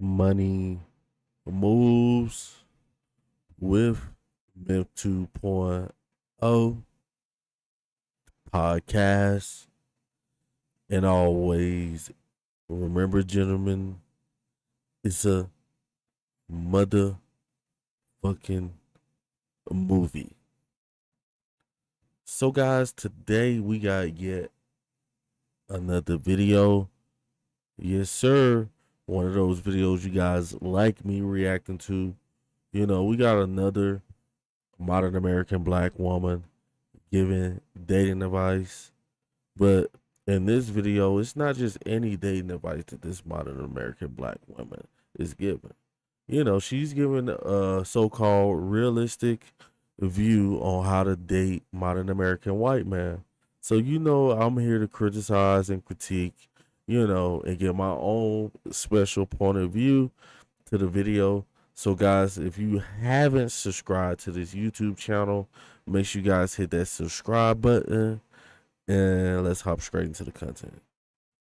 Money Moves with Myth 2.0 podcast. And always remember, gentlemen, it's a motherfucking movie. So, guys, today we got yet another video. Yes, sir. One of those videos you guys like me reacting to. You know, we got another modern American black woman giving dating advice. But in this video, it's not just any dating advice that this modern American black woman is giving. You know, she's giving a so-called realistic view on how to date modern American white man. So, you know, I'm here to criticize and critique, you know, and get my own special point of view to the video. So, guys, if you haven't subscribed to this YouTube channel, make sure you guys hit that subscribe button and let's hop straight into the content.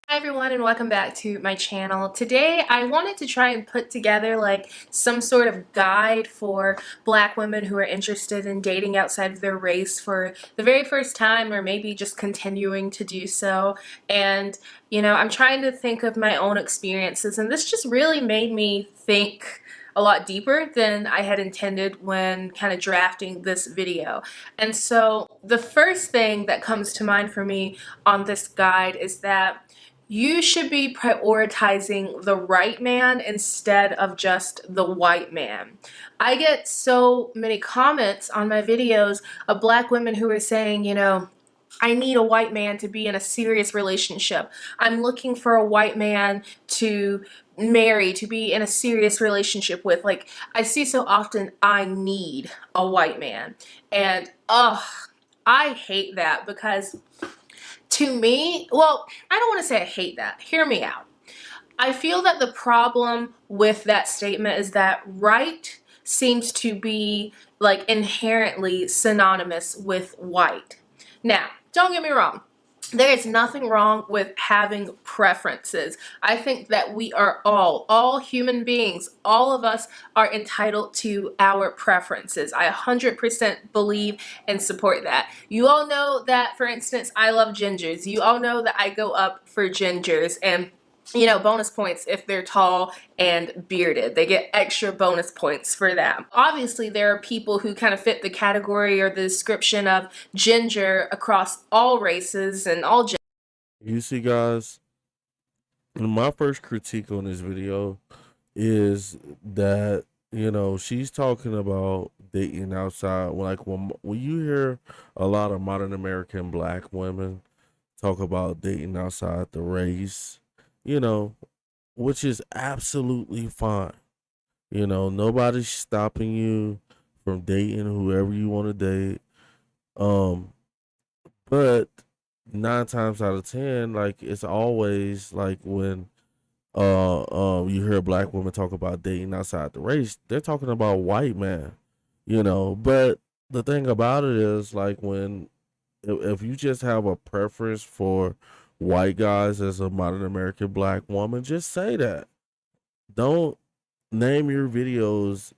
Hi everyone, and welcome back to my channel. Today I wanted to try and put together like some sort of guide for black women who are interested in dating outside of their race for the very first time, or maybe just continuing to do so. And you know, I'm trying to think of my own experiences, and this just really made me think a lot deeper than I had intended when kind of drafting this video. And so the first thing that comes to mind for me on this guide is that you should be prioritizing the right man instead of just the white man. I get so many comments on my videos of black women who are saying, you know, I need a white man to be in a serious relationship. I'm looking for a white man to marry, to be in a serious relationship with. Like, I see so often, I need a white man. And, I hate that because to me, well, I don't want to say I hate that. Hear me out. I feel that the problem with that statement is that right seems to be like inherently synonymous with white. Now, don't get me wrong. There is nothing wrong with having preferences. I think that we are all human beings, all of us are entitled to our preferences. I 100% believe and support that. You all know that, for instance, I love gingers. You all know that I go up for gingers, and you know, bonus points if they're tall and bearded. They get extra bonus points for that. Obviously, there are people who kind of fit the category or the description of ginger across all races and all genders. You see, guys, my first critique on this video is that, you know, she's talking about dating outside. Like, when you hear a lot of modern American black women talk about dating outside the race, you know, which is absolutely fine. You know, nobody's stopping you from dating whoever you want to date. Um, but 9 times out of 10, like, it's always like when you hear black women talk about dating outside the race, they're talking about white man, you know. But the thing about it is, like, when if you just have a preference for white guys as a modern American black woman, just say that. Don't name your videos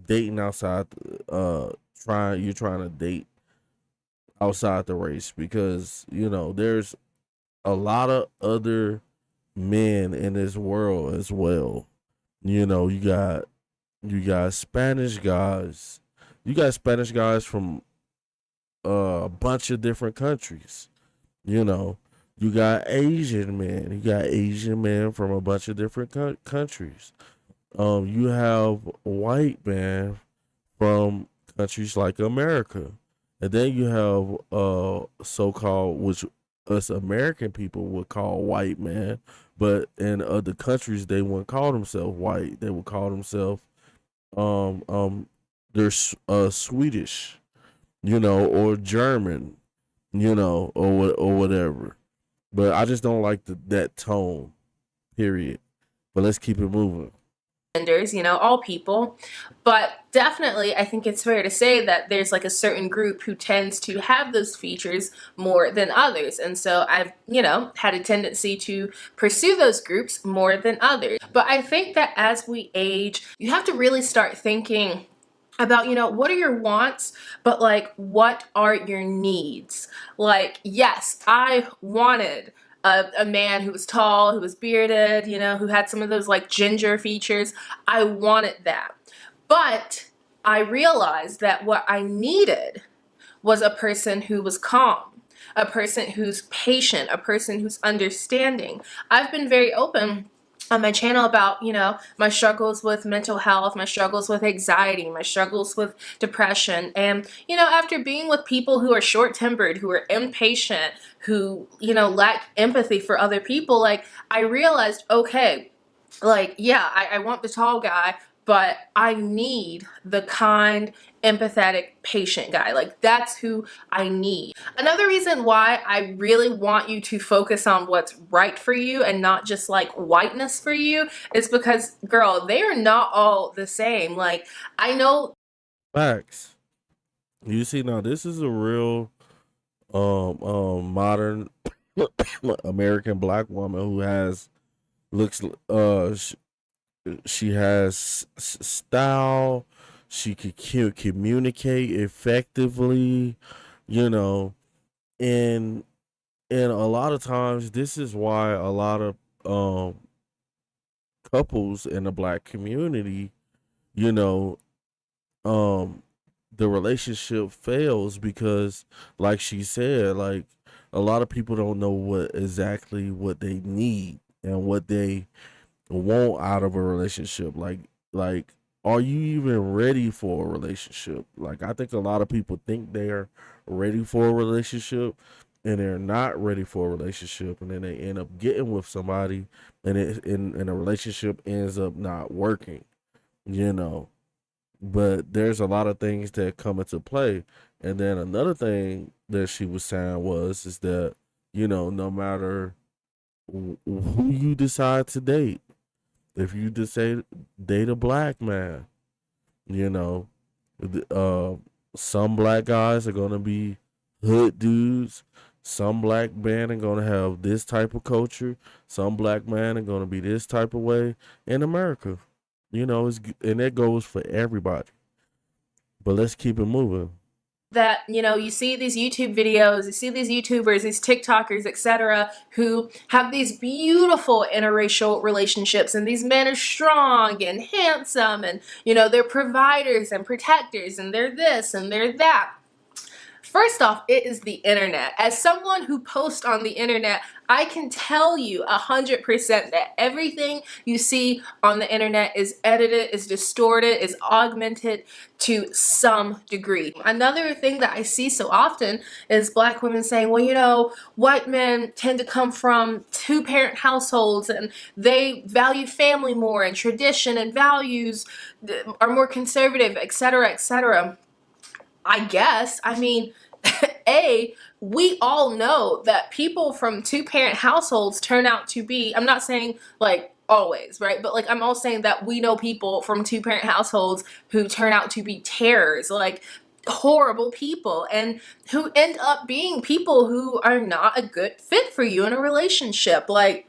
dating outside trying to date outside the race, because you know there's a lot of other men in this world as well. You know, you got Spanish guys. You got Spanish guys from a bunch of different countries. You know, you got Asian men. You got Asian men from a bunch of different countries. You have white men from countries like America, and then you have so-called, which us American people would call white man, but in other countries they wouldn't call themselves white. They would call themselves um um they're Swedish, you know, or German, you know, or whatever. But I just don't like that tone. Period. But let's keep it moving. You know, all people. But definitely, I think it's fair to say that there's like a certain group who tends to have those features more than others. And so I've, had a tendency to pursue those groups more than others. But I think that as we age, you have to really start thinking about, what are your wants, but like, what are your needs? Like, yes, I wanted a man who was tall, who was bearded, who had some of those like ginger features. I wanted that. But I realized that what I needed was a person who was calm, a person who's patient, a person who's understanding. I've been very open on my channel about, my struggles with mental health, my struggles with anxiety, my struggles with depression. And, after being with people who are short-tempered, who are impatient, who, lack empathy for other people, like, I realized, okay, like, yeah, I want the tall guy, but I need the kind, empathetic, patient guy. Like, that's who I need. Another reason why I really want you to focus on what's right for you and not just like whiteness for you is because, girl, they are not all the same. Like, I know. Facts. You see, now this is a real modern American black woman who has looks she has style. She could communicate effectively, you know, and and a lot of times this is why a lot of couples in the black community, you know, um the relationship fails because, like she said, like a lot of people don't know what they need and what they want out of a relationship. Like are you even ready for a relationship? Like I think a lot of people think they're ready for a relationship and they're not ready for a relationship, and then they end up getting with somebody and and a relationship ends up not working, you know. But there's a lot of things that come into play. And then another thing that she was saying is that, no matter who you decide to date, if you decide date a black man, you know, some black guys are gonna be hood dudes. Some black men are gonna have this type of culture. Some black men are gonna be this type of way in America. And that goes for everybody. But let's keep it moving. That you see these YouTube videos, you see these YouTubers, these TikTokers, etc., who have these beautiful interracial relationships, and these men are strong and handsome, and they're providers and protectors, and they're this and they're that. First off, it is the internet. As someone who posts on the internet, I can tell you 100% that everything you see on the internet is edited, is distorted, is augmented to some degree. Another thing that I see so often is black women saying, well, white men tend to come from two-parent households and they value family more, and tradition and values are more conservative, etc., etc. I guess. I mean, we all know that people from two-parent households turn out to be, I'm not saying like always, right? But like I'm all saying that we know people from two-parent households who turn out to be terrors, like horrible people, and who end up being people who are not a good fit for you in a relationship. Like,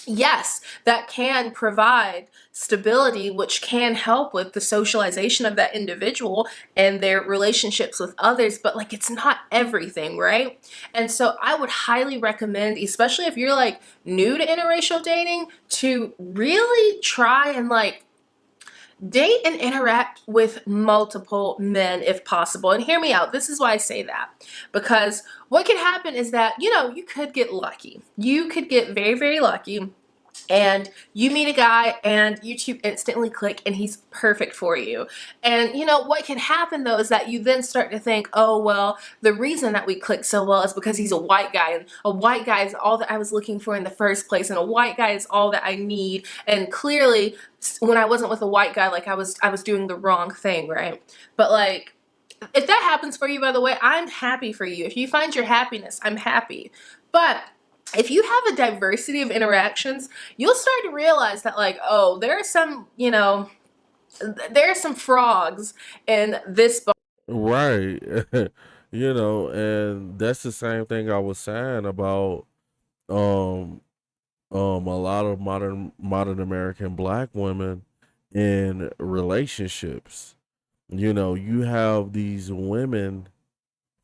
yes, that can provide stability, which can help with the socialization of that individual and their relationships with others, but like it's not everything, right? And so I would highly recommend, especially if you're like new to interracial dating, to really try and like date and interact with multiple men if possible. And hear me out, this is why I say that, because what can happen is that you could get lucky. You could get very, very lucky, and you meet a guy and you two instantly click and he's perfect for you. And what can happen though is that you then start to think, oh well, the reason that we click so well is because he's a white guy, and a white guy is all that I was looking for in the first place, and a white guy is all that I need. And clearly when I wasn't with a white guy, like I was doing the wrong thing, right? But like, if that happens for you, by the way, I'm happy for you. If you find your happiness, I'm happy. But if you have a diversity of interactions, you'll start to realize that like, oh, there are some, There are some frogs in this boat. Right. You know, and that's the same thing I was saying about um a lot of modern American black women in relationships. You know, you have these women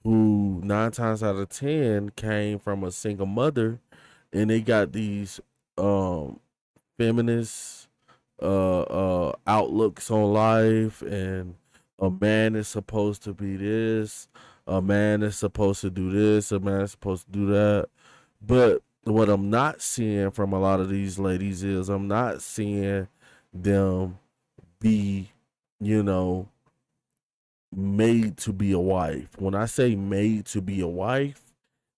who 9 times out of 10 came from a single mother, and they got these um feminist outlooks on life, and a man is supposed to be this, a man is supposed to do this, a man is supposed to do that. But what I'm not seeing from a lot of these ladies is I'm not seeing them be, you know, made to be a wife. When I say made to be a wife,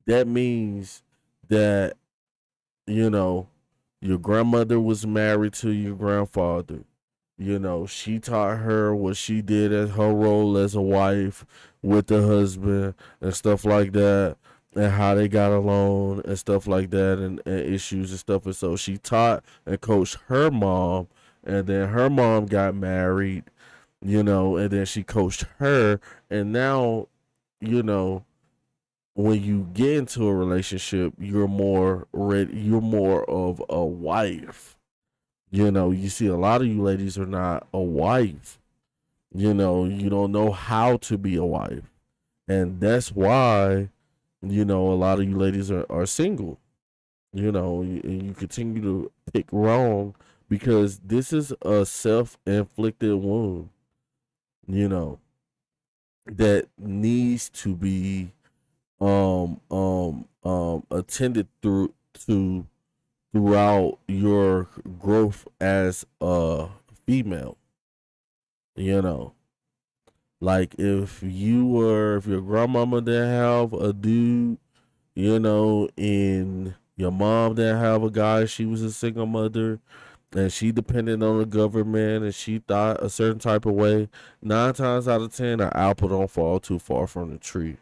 that means that, you know, your grandmother was married to your grandfather. You know, she taught her what she did as her role as a wife with the husband and stuff like that, and how they got along and stuff like that, and issues and stuff. And so she taught and coached her mom, and then her mom got married, you know, and then she coached her. And now, you know, when you get into a relationship, you're more ready, you're more of a wife. You know, you see a lot of you ladies are not a wife. You know, you don't know how to be a wife. And that's why, you know, a lot of you ladies are single. You know, and you continue to pick wrong because this is a self inflicted wound, you know, that needs to be attended to throughout your growth as a female. You know, like if your grandmama didn't have a dude, you know, and your mom didn't have a guy, she was a single mother, and she depended on the government, and she thought a certain type of way. 9 times out of 10, an apple don't fall too far from the tree.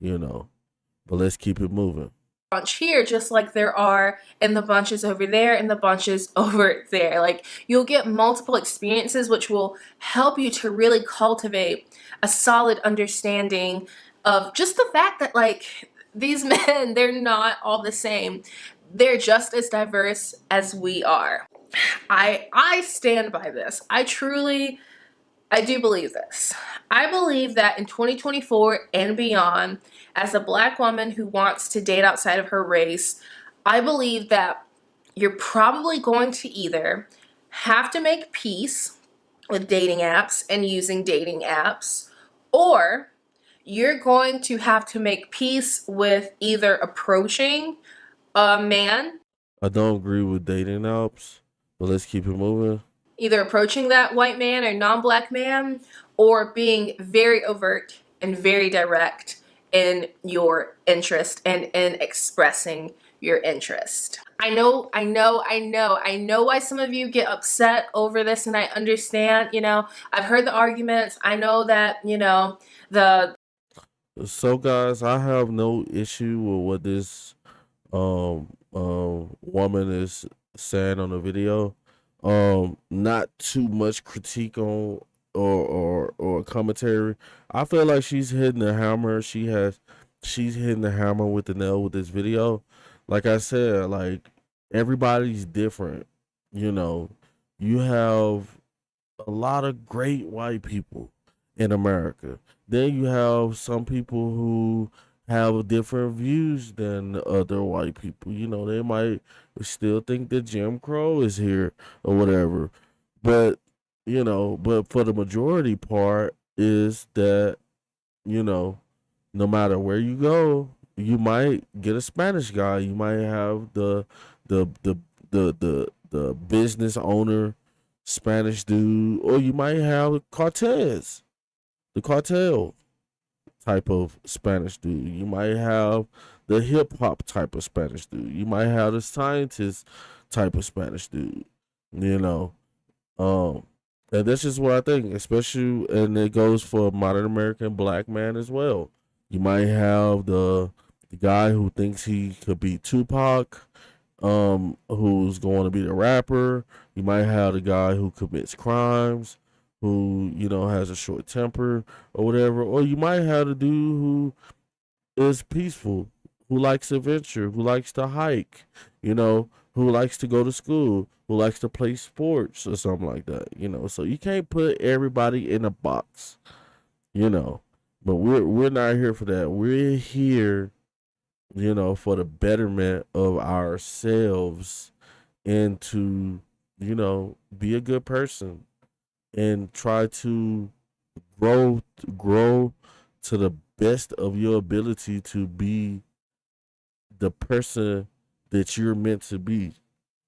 You know, but let's keep it moving. Bunch here, just like there are in the bunches over there and the bunches over there. Like, you'll get multiple experiences, which will help you to really cultivate a solid understanding of just the fact that, like, these men, they're not all the same. They're just as diverse as we are. I stand by this. I do believe this. I believe that in 2024 and beyond, as a black woman who wants to date outside of her race, I believe that you're probably going to either have to make peace with dating apps and using dating apps, or you're going to have to make peace with either approaching a man, I don't agree with dating apps, but let's keep it moving. either approaching that white man or non-black man, or being very overt and very direct in your interest and in expressing your interest. I know why some of you get upset over this, and I understand, you know, I've heard the arguments. I know that, you know, the So, guys, I have no issue with what this woman is saying on the video. Not too much critique on or commentary. I feel like she's hitting the hammer. She's hitting the hammer with the nail with this video. Like I said, like everybody's different. You know, you have a lot of great white people in America. Then you have some people who have different views than other white people. You know, they might still think that Jim Crow is here or whatever. But, you know, but for the majority part is that, you know, no matter where you go, you might get a Spanish guy. You might have the the the business owner Spanish dude, or you might have Cortez, the cartel type of Spanish dude. You might have the hip hop type of Spanish dude. You might have the scientist type of Spanish dude. You know, um, and this is what I think, especially, and it goes for modern American black man as well. You might have the guy who thinks he could be Tupac, who's going to be the rapper. You might have the guy who commits crimes, who, you know, has a short temper or whatever, or you might have a dude who is peaceful, who likes adventure, who likes to hike, you know, who likes to go to school, who likes to play sports or something like that, you know. So you can't put everybody in a box, you know. But we're not here for that. We're here, you know, for the betterment of ourselves and to, you know, be a good person and try to grow to the best of your ability to be the person that you're meant to be,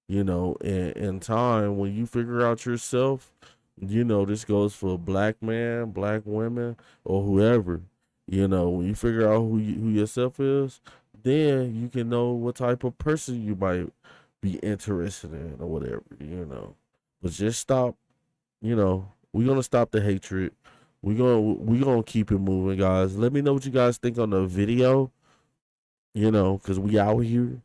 you know. And in time, when you figure out yourself, you know, this goes for black man, black women, or whoever, you know, when you figure out who yourself is, then you can know what type of person you might be interested in or whatever, you know. But just stop, you know, we're gonna stop the hatred. We gonna keep it moving, guys. Let me know what you guys think on the video, you know, because we out here.